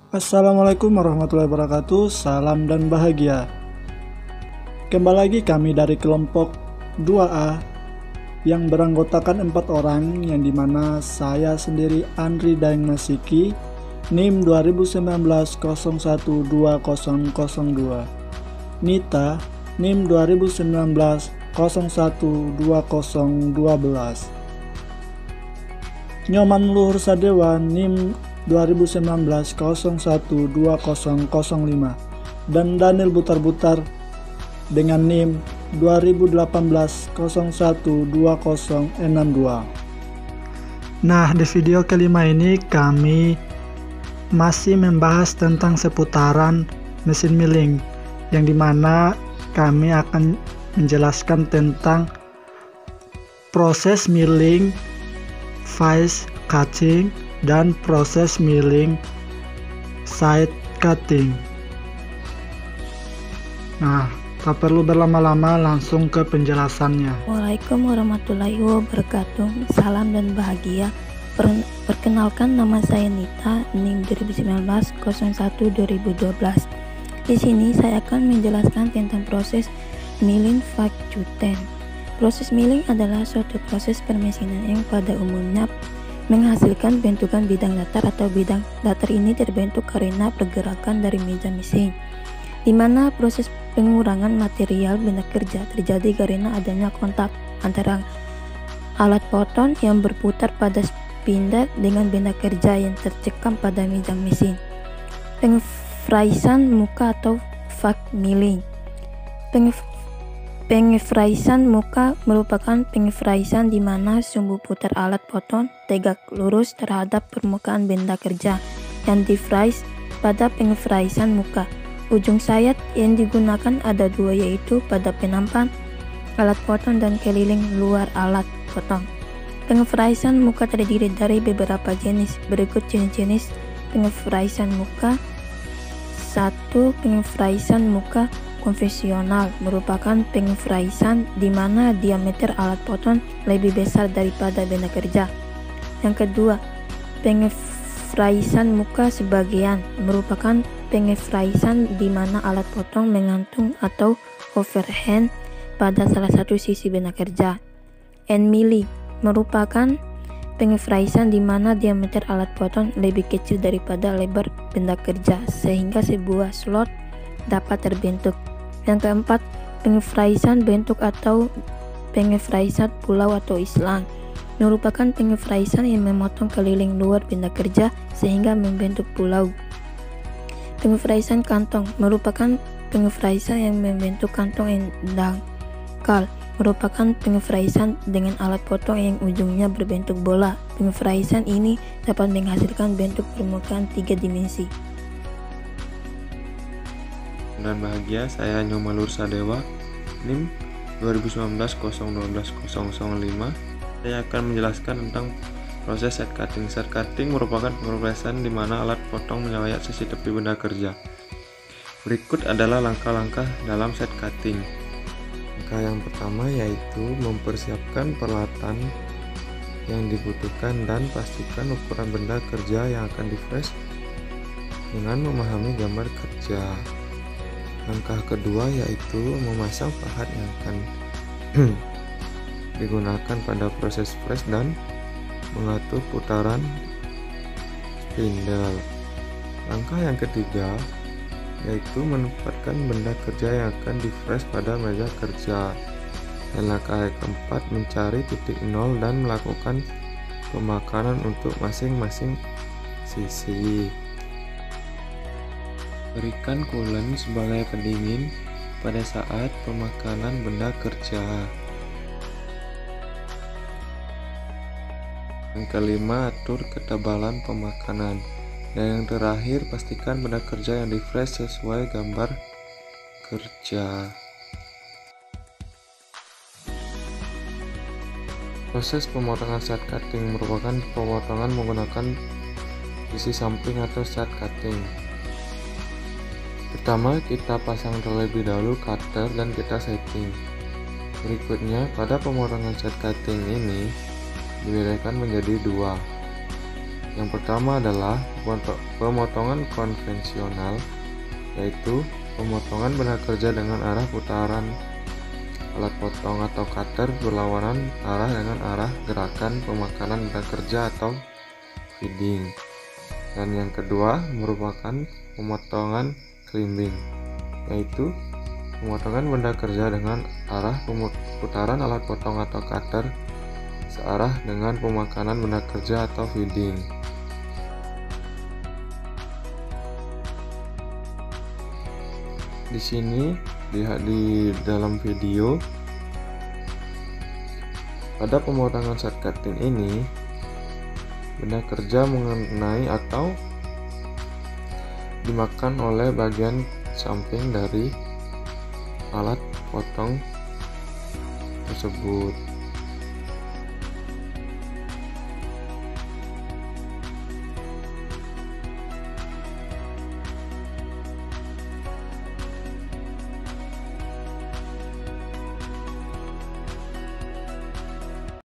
Assalamualaikum warahmatullahi wabarakatuh, salam dan bahagia. Kembali lagi kami dari kelompok 2A yang beranggotakan 4 orang, yang dimana saya sendiri Andri Daeng Masiki, NIM 2019-012002, Nita NIM 2019-012012, Nyoman Luhur Sadewa NIM 2019-012005, dan Daniel Butar-Butar dengan NIM 2018-012062. Nah, di video kelima ini kami masih membahas tentang seputaran mesin milling, yang dimana kami akan menjelaskan tentang proses milling, vice cutting, dan proses milling side cutting. Nah, tak perlu berlama-lama, langsung ke penjelasannya. Assalamualaikum warahmatullahi wabarakatuh. Salam dan bahagia. Perkenalkan, nama saya Nita, NIM 2019-01-2012. Di sini saya akan menjelaskan tentang proses milling vice cutting. Proses milling adalah suatu proses permesinan yang pada umumnya menghasilkan bentukan bidang datar, atau bidang datar ini terbentuk karena pergerakan dari meja mesin, di mana proses pengurangan material benda kerja terjadi karena adanya kontak antara alat potong yang berputar pada spindle dengan benda kerja yang tercekam pada meja mesin. Pengefraisan muka atau vac milling. Pengefraisan muka merupakan pengefraisan di mana sumbu putar alat potong tegak lurus terhadap permukaan benda kerja yang difrais. Pada pengefraisan muka, ujung sayat yang digunakan ada dua, yaitu pada penampan alat potong dan keliling luar alat potong. Pengefraisan muka terdiri dari beberapa jenis. Berikut jenis-jenis pengefraisan muka. 1. Pengefraisan muka konvensional merupakan pengefraisan di mana diameter alat potong lebih besar daripada benda kerja. Yang kedua, pengefraisan muka sebagian merupakan pengefraisan di mana alat potong mengantung atau overhand pada salah satu sisi benda kerja. End milling merupakan pengefraisan di mana diameter alat potong lebih kecil daripada lebar benda kerja sehingga sebuah slot dapat terbentuk. Yang keempat, pengefraisan bentuk atau pengefraisan pulau atau islang merupakan pengefraisan yang memotong keliling luar benda kerja sehingga membentuk pulau. Pengefraisan kantong merupakan pengefraisan yang membentuk kantong yang dangkal, merupakan pengefraisan dengan alat potong yang ujungnya berbentuk bola. Pengefraisan ini dapat menghasilkan bentuk permukaan 3 dimensi. Dan bahagia, saya Nyoman Luhur Sadewa, NIM 2019-012005. Saya akan menjelaskan tentang proses set cutting. Set cutting merupakan pengefraisan di mana alat potong menyayat sisi tepi benda kerja. Berikut adalah langkah-langkah dalam set cutting. Langkah yang pertama yaitu mempersiapkan peralatan yang dibutuhkan dan pastikan ukuran benda kerja yang akan di-fresh dengan memahami gambar kerja. Langkah kedua yaitu memasang pahat yang akan digunakan pada proses fresh dan mengatur putaran spindle. Langkah yang ketiga yaitu menempatkan benda kerja yang akan di-fresh pada meja kerja. Dan langkah yang keempat mencari titik nol dan melakukan pemakanan untuk masing-masing sisi. Berikan coolant sebagai pendingin pada saat pemakanan benda kerja. Yang kelima, atur ketebalan pemakanan. Dan yang terakhir, pastikan benda kerja yang di-fresh sesuai gambar kerja. Proses pemotongan set cutting merupakan pemotongan menggunakan sisi samping atau set cutting. Pertama, kita pasang terlebih dahulu cutter dan kita setting. Berikutnya, pada pemotongan set cutting ini dibedakan menjadi dua, Yang pertama adalah pemotongan konvensional, yaitu pemotongan benda kerja dengan arah putaran alat potong atau cutter berlawanan arah dengan arah gerakan pemakanan benda kerja atau feeding. Dan yang kedua merupakan pemotongan climbing, yaitu pemotongan benda kerja dengan arah putaran alat potong atau cutter searah dengan pemakanan benda kerja atau feeding. Di sini lihat di dalam video, pada pemotongan set cutting ini benda kerja mengenai atau dimakan oleh bagian samping dari alat potong tersebut.